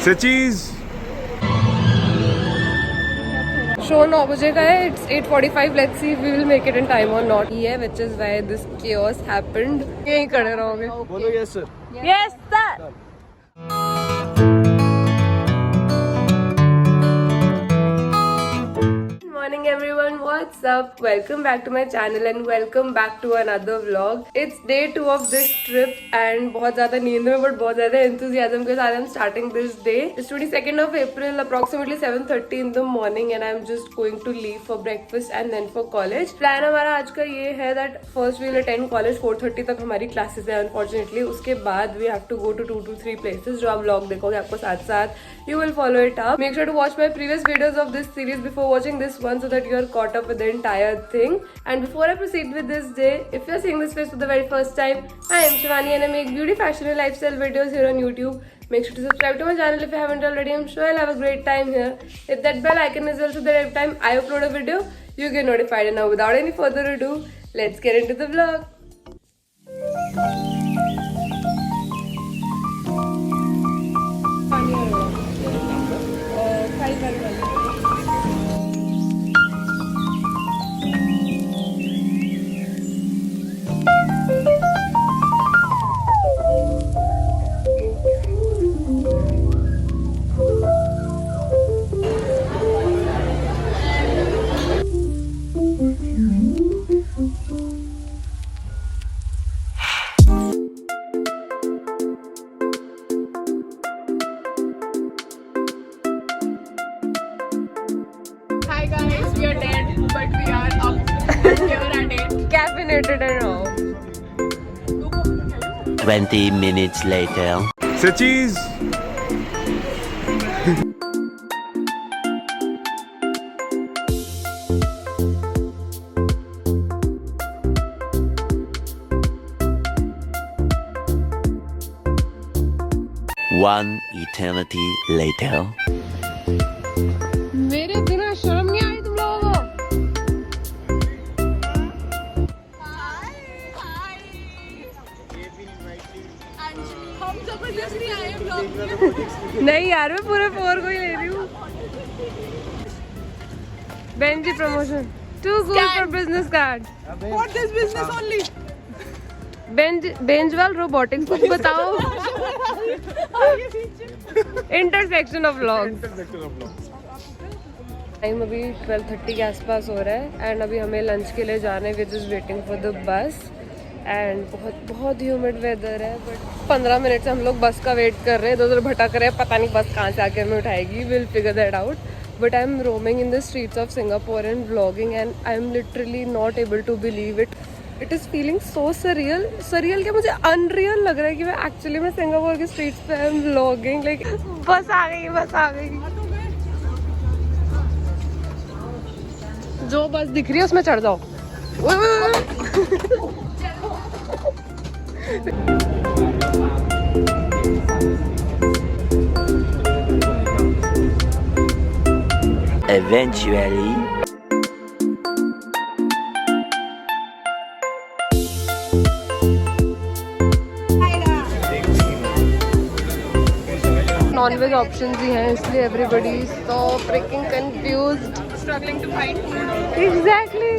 सचीज show 9 बजे का है. It's 8:45. Let's see if we will make it in time or not. Yeah, which is why this chaos happened. यहीं खड़े रहोगे. बोलो yes sir. Yes, sir. Morning everyone, what's up? Welcome back to my channel and welcome back to another vlog. It's day 2 of this trip and बहुत ज़्यादा नींद में but बहुत ज़्यादा enthusiasm के साथ I'm starting this day. It's 22nd of April, approximately 7:30 in the morning and I'm just going to leave for breakfast and then for college. Plan हमारा आज का ये है that first we'll attend college 4:30 तक हमारी classes है unfortunately. उसके बाद we have to go to 2 to 3 places जो आप vlog देखोगे आपको साथ साथ you will follow it up. Make sure to watch my previous videos of this series before watching this one so that you are caught up with the entire thing. And before I proceed with this day, if you are seeing this face for the very first time, I am Shivani and I make beauty, fashion and lifestyle videos here on YouTube. Make sure to subscribe to my channel if you haven't already. I'm sure you'll have a great time here. Hit that bell icon as well so that every time I upload a video, you get notified. And now without any further ado, let's get into the vlog. Hi guys, we are dead, but we are up here at 8. Caffeinated and all. 20 minutes later. सचीज One eternity later. मेरे बिना शर्म नहीं आई तुम लोगों को? हम जबरदस्ती आए vlog में. नहीं यार मैं पूरे 4 को ही ले रही हूँ. Benji promotion. Too good for business card. For this business only. Benjwal robotics कुछ बताओ. Intersection of vlogs. टाइम अभी 12:30 के आसपास हो रहा है एंड अभी हमें लंच के लिए जाना है. We just waiting for the bus and बहुत ह्यूमिड वेदर है. बट 15 मिनट से हम लोग बस का वेट कर रहे हैं. इधर उधर भटक रहे हैं. पता नहीं बस कहाँ से आके हमें उठाएगी. Will figure that out. But I am roaming in the streets of Singapore and vlogging and I am literally not able to believe it. It is feeling so surreal. Surreal क्या, मुझे अनरियल लग रहा है कि मैं actually में Singapore के streets पे आई एम व्लॉगिंग. लाइक बस आ गई, बस आ गई. जो बस दिख रही है उसमें चढ़ जाओ. Eventually. नॉनवेज ऑप्शंस ही हैं इसलिए everybody is so fricking confused. Struggling to find food. Exactly.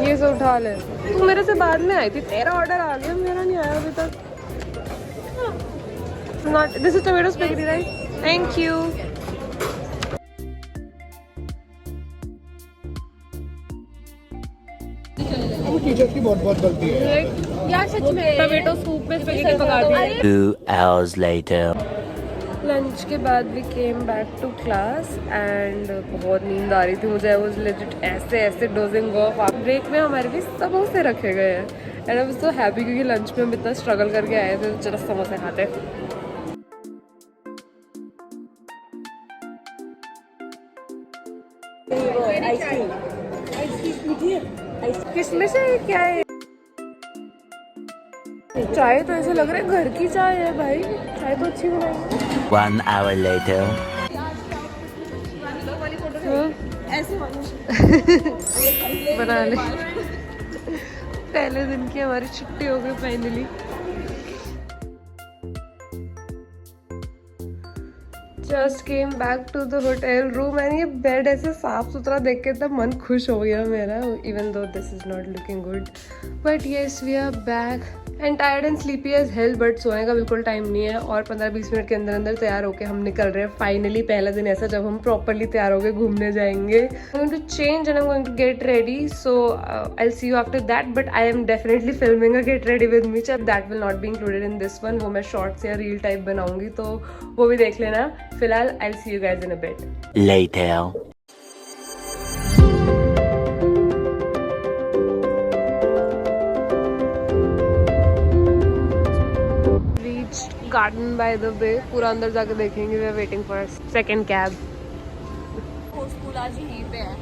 ये सब उठा ले. तू मेरे से बाद में आई थी. तेरा ऑर्डर आ गया, मेरा नहीं आया अभी तक. Not this is tomato spaghetti rice. Thank you. Teacher की बहुत गलती है. यार सच में टोमेटो सूप में स्पैगेटी पका दी. 2 hours later. लंच के बाद we came back to class and बहुत नींद आ रही थी मुझे. आई वाज लेजिट ऐसे डोजिंग ऑफ. ब्रेक में हमारे भी समोसे रखे गए हैं and I was so happy क्योंकि लंच में हम इतना स्ट्रगल करके आए थे. चलो समोसे खाते. किसमें से क्या है? चाय तो ऐसे लग रहा है घर की चाय है भाई. चाय तो अच्छी बनाई. 1 hour later. ऐसे बना ले. पहले दिन की हमारी छुट्टी हो गई finally. Just came back to the hotel room and ये बेड ऐसे साफ सुथरा देख के तब मन खुश हो गया मेरा, even though this is not looking good but yes we are back and tired and sleepy as hell but सोने का बिल्कुल टाइम नहीं है और 15-20 मिनट के अंदर अंदर तैयार होके हम निकल रहे हैं फाइनली। पहला दिन ऐसा जब हम प्रॉपरली तैयार होके घूमने जाएंगे। I am going to change and I am going to get ready, so I will see you after that but I am definitely filming a get ready with me, that will not be included in this one. वो मैं shorts या reel type बनाऊंगी तो वो भी देख लेना। फिलहाल I will see you guys in a bit Later. Garden by the bay, पूरा अंदर जाके देखेंगे। We are waiting for second cab. School आज यहीं पे है।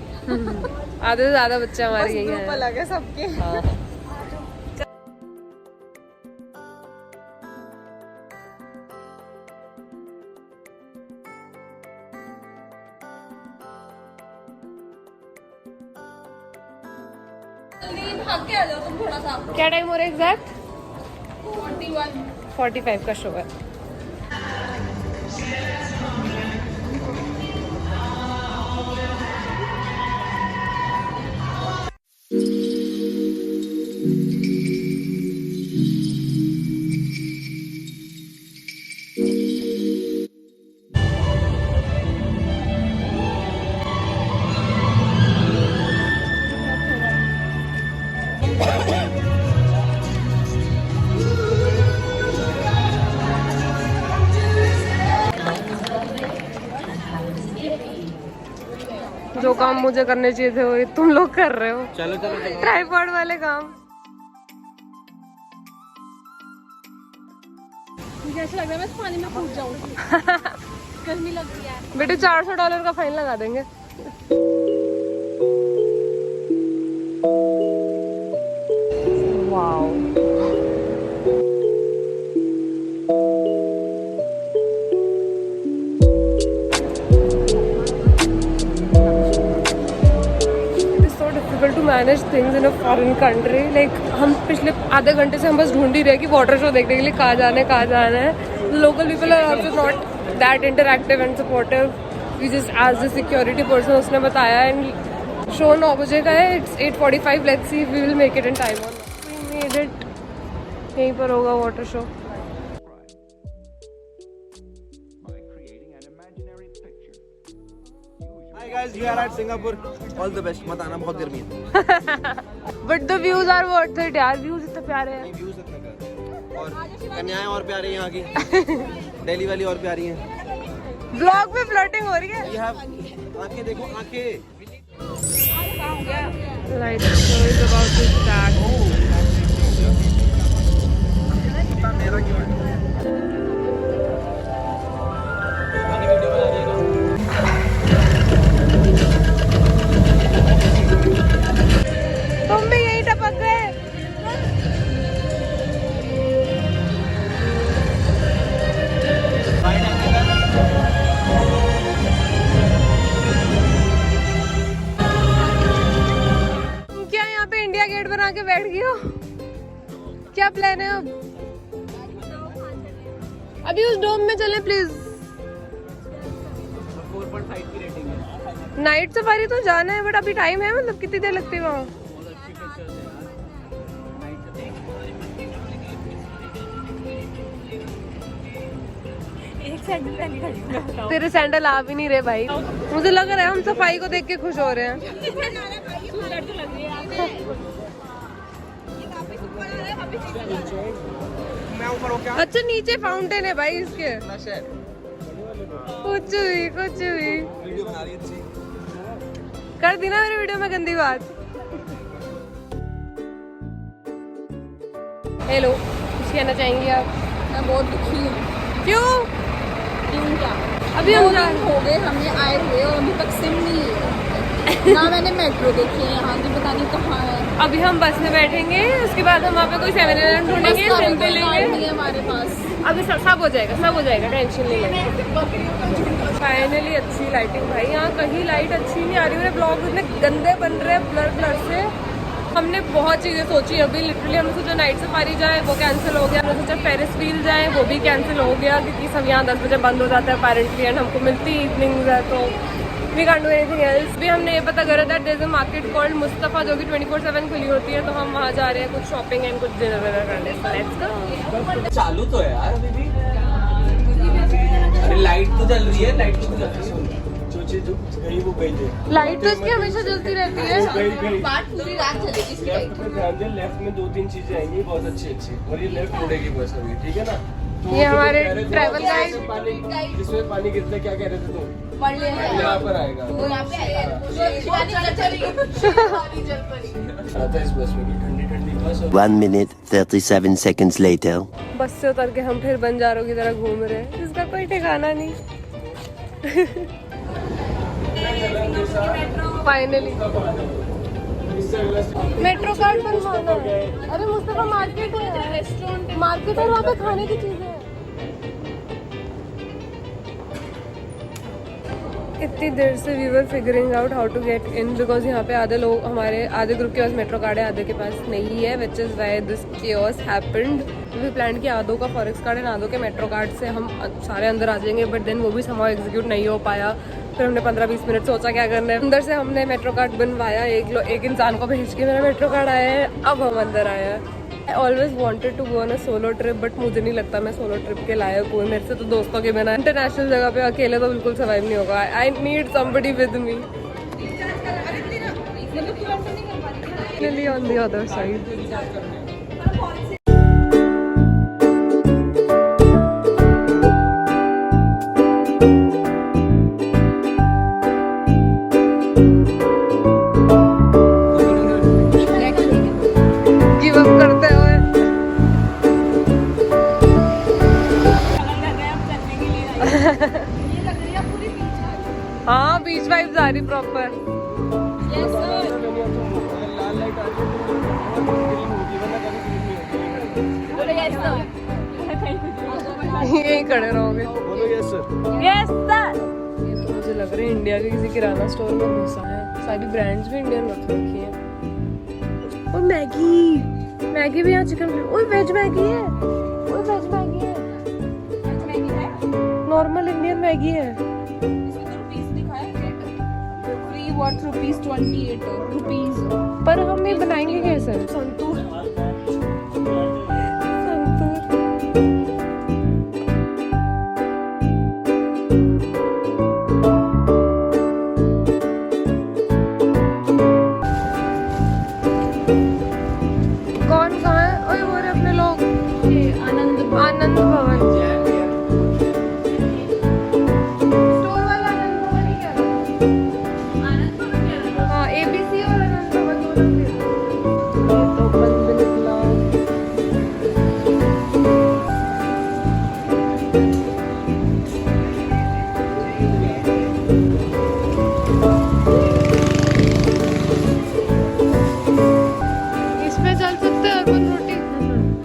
आधे से ज्यादा बच्चे हमारे यही हैं। अलग है सबके। भाग के आ जाओ तुम थोड़ा सा। क्या टाइम हो रहा है एग्जैक्ट? 45 का शो है। जो काम मुझे करने चाहिए थे वो तुम लोग कर रहे हो। चलो चलो चलो। ट्राइपॉड वाले काम। मुझे ऐसा लग रहा है मैं पानी में कूद जाऊँ। गर्मी लग रही है। बेटे $400 का फाइन लगा देंगे। Wow to manage things in a foreign country. Like हम पिछले आधे घंटे से हम बस ढूंढ ही रहे कि वाटर शो देखने के लिए कहाँ जाना है। Local people are also not that interactive and supportive. We just as the security person उसने बताया एंड शो 9 बजे का है। It's 8:45। Let's see we will make it in time. We made it. यहीं पर होगा water show. Guys, we are at Singapore. All the best. मत आना, बहुत गर्मी है। But the views are worth it यार। views इतने प्यारे हैं। Views इतने प्यारे और कन्याएं और प्यारी हैं यहाँ की। दिल्ली वाली और प्यारी हैं। Vlog में flirting हो रही है। You have आंखें देखो आंखें। Light show is about to start. मेरा क्यों है? तुम भी यही टपक गए। क्या यहाँ पे इंडिया गेट बना के बैठ गई हो? क्या प्लान है अब? अभी उस डोम में चले प्लीज। 4.5 की रेटिंग है। नाइट सफारी तो जाना है बट अभी टाइम है, मतलब कितनी देर लगती है वहाँ? तेरे सैंडल आ भी नहीं रहे भाई। मुझे लग रहा है हम सफाई को देख के खुश हो रहे हैं। अच्छा नीचे फाउंटेन है भाई इसके। कुछ भी वीडियो बना रही है अच्छी। कर दी ना मेरी वीडियो में गंदी बात। हेलो, कुछ कहना चाहेंगी आप? मैं बहुत दुखी हूँ। क्यों? क्या अभी हम हो गए हमें आए हुए और अभी तक सिम नहीं है। ना मैंने मेट्रो देखी है यहाँ की, पता नहीं कहाँ है। अभी हम बस में बैठेंगे, उसके बाद हम वहाँ पे कोई 7-Eleven ढूंढेंगे, सिम पे लेंगे। हमारे पास अभी सब हो जाएगा, टेंशन नहीं है। फाइनली अच्छी लाइटिंग भाई। यहाँ कहीं लाइट अच्छी नहीं आ रही है। ब्लॉग इतने गंदे बन रहे हैं ब्लर से। हमने बहुत चीज़ें सोची अभी, लिटरली हमने सोचा नाइट सफारी जाए, वो कैंसिल हो गया। हमने सोचा फेरिस व्हील जाए, वो भी कैंसिल हो गया क्योंकि सब यहाँ 10 बजे बंद हो जाता है अपेरेंटली, एंड हमको मिलती इवनिंग्स है तो we can't do anything else. भी हमने ये पता करा था there is a market called Mustafa जो कि 24/7 खुली होती है, तो हम वहाँ जा रहे हैं कुछ शॉपिंग एंड कुछ डिनर विनर करने। So let's go. चालू तो है यार अभी भी। अरे लाइट तो जल रही है, लाइट तो जल रही है। वो गई थे। लाइट तो इसकी हमेशा जलती रहती है। बात पूरी रात चलेगी इसकी लाइट। लेफ्ट पे ध्यान दे, लेफ्ट में 2-3 चीजें आएंगी बहुत अच्छी अच्छी, और ये लेफ्ट मुड़ेगी बस अभी, ठीक है ना? तो ये वो जो हमारे कह रहे थे, ट्रैवल गाइड। जिसमें पानी गिरता है, क्या कह रहे थे तुम? पढ़ लिया यहाँ पर आएगा। वो यहाँ पे आएगा। आता इस बस में कि ठंडी ठंडी बस। 1 minute 37 seconds later. बस से उतर के हम फिर बंजारों की तरह घूम रहे हैं, जिसका कोई ठिकाना नहीं। फाइनली मेट्रो कार्ड बनवाना है। अरे मुस्तफा मार्केट है, रेस्टोरेंट मार्केट है, वहाँ पे खाने की चीजें हैं। इतनी देर से we were figuring out how to get in, because यहाँ पे आधे लोग, हमारे आधे ग्रुप के पास मेट्रो कार्ड है, आधे के पास नहीं है, which is why this chaos happened. We plan किया आधों का फॉरेक्स कार्ड है, आधों के मेट्रो कार्ड से हम सारे अंदर आ जाएंगे, बट देन वो भी समाव एग्जीक्यूट नहीं हो पाया। फिर हमने 15-20 मिनट सोचा क्या करना है, अंदर से हमने मेट्रो कार्ड बनवाया, एक इंसान को भेज के मेरा मेट्रो कार्ड आया है, अब हम अंदर आए हैं। I always wanted to go on a solo trip, but मुझे नहीं लगता मैं सोलो ट्रिप के लायक हूँ। मेरे से तो दोस्तों के बिना इंटरनेशनल जगह पे अकेले तो बिल्कुल सर्वाइव नहीं होगा। I need somebody with me on the other side. Give up करते हुए हाँ, बीच वाइब्स आ रही प्रॉपर। लाल लाइट आ रही है तो ग्रीन होगी, वरना कभी ग्रीन नहीं होगी। यहीं खड़े रहोगे। बोलो यस सर। Yes sir. ये तो मुझे लग रहा है इंडिया के किसी किराना स्टोर में घुसा है, सारी ब्रांड्स भी इंडियन रख रखी हैं। और मैगी भी यहाँ चिकन, ओए वेज मैगी है, ओए वेज मैगी है, नॉर्मल इंडियन मैगी है। ₹28 पर हम ये बनाएंगे कैसे? संतूर कौन कहाँ है? ओए वो रहे अपने लोग, आनंद भवन। स्टोर वाला आनंद भवन ही कह रहा। हाँ, ABC और आनंद भवन दोनों थे। ये तो बंद निकला। इसमें चल सकते हैं अर्बन रोटी।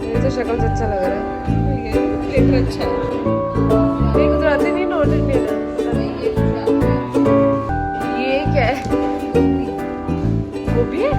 ये तो शक्ल से अच्छा लग रहा है। फ्लेवर अच्छा है। ये गुजराती नहीं, नॉर्थ इंडियन है। ये क्या है? गोभी है?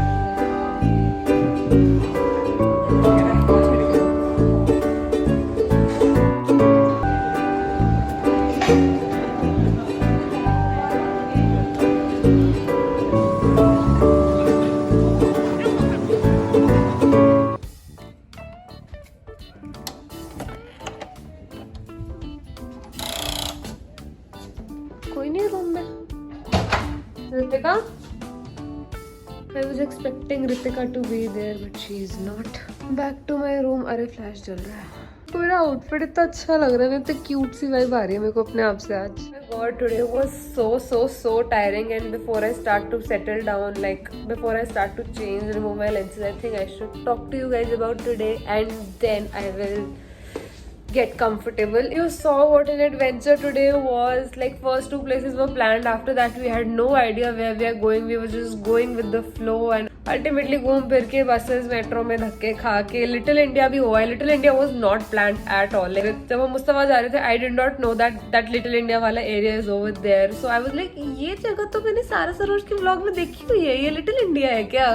कोई नहीं रूम में। Ritika? I was expecting Ritika to be there, but she is not. Back to my room. अरे फ्लैश चल रहा है। पूरा आउटफिट इतना अच्छा लग रहा है, इतनी क्यूट सी वाइब आ रही है मेरे को अपने आप से आज। God, today was so tiring, and before I start to settle down, like before I start to change, remove my lenses, I think I should talk to you guys about today, and then I will get comfortable. You saw what an adventure today was. Like first 2 places were planned, after that we had no idea where we are going. We were just going with the flow, and ultimately घूम फिर के buses metro में धक्के खा के little India भी हुआ है. Little India was not planned at all. जब हम मुस्तफा जा रहे थे I did not know that little India वाला area is over there. So I was like ये जगह तो मैंने सारा सरोज के व्लॉग में देखी हुई है, ये लिटिल इंडिया है क्या,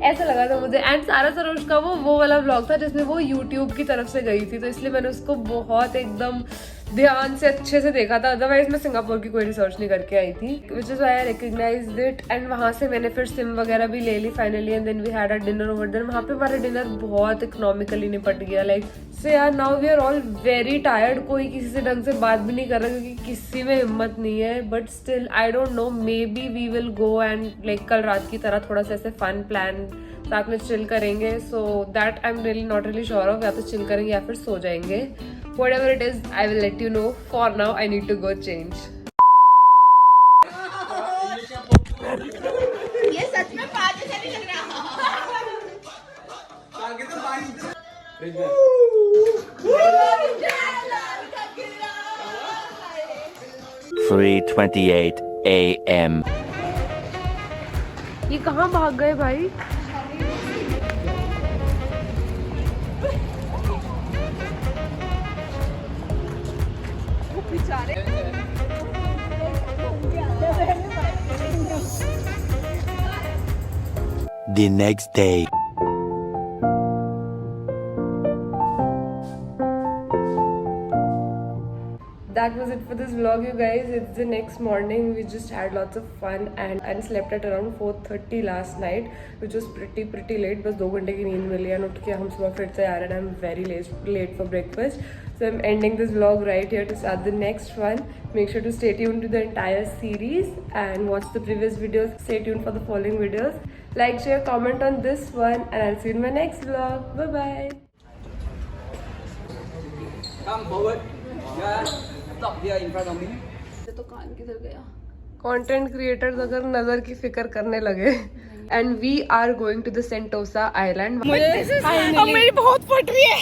ऐसा लगा था मुझे. एंड सारा सरोज का वो वाला व्लॉग था जिसमें वो यूट्यूब की तरफ से गई थी, तो इसलिए मैंने उसको बहुत एकदम ध्यान से अच्छे से देखा था. अदरवाइज मैं सिंगापुर की कोई रिसर्च नहीं करके आई थी, which is why I recognized it. And वहाँ से मैंने फिर सिम वगैरह भी ले ली finally. And then we had a dinner over there. वहाँ पे हमारा डिनर बहुत इकोनॉमिकली निपट गया. लाइक से यार now we are all very tired. कोई किसी से ढंग से बात भी नहीं कर रहा क्योंकि किसी में हिम्मत नहीं है. But still I don't know, maybe we will go and like कल रात की तरह थोड़ा सा ऐसे फन प्लान साथ में चिल करेंगे. So that I am really not really sure of. या तो चिल करेंगे या फिर सो जाएंगे. Whatever it is, I will let you know. For now, I need to go change. ये सच में 5 जैसा नहीं लग रहा. आगे तो पानी फ्रिज में 3:28 a.m. ये कहाँ भाग गए भाई? The next day. That was it for this vlog, you guys. It's the next morning. We just had lots of fun and slept at around 4:30 last night, which was pretty late. बस 2 घंटे की नींद मिली and उठ के हम सुबह फिर से आ रहे हैं. I'm very late for breakfast. So I'm ending this vlog right here to start the next one. Make sure to stay tuned to the entire series and watch the previous videos. Stay tuned for the following videos. Like, share, comment on this one, and I'll see you in my next vlog. Bye bye. Come forward. Yeah. Stop here in front of me. तो कान किधर गया? Content creators अगर नजर की फिक्र करने लगे. And we are going to the Sentosa island. अब मेरी बहुत फट रही है.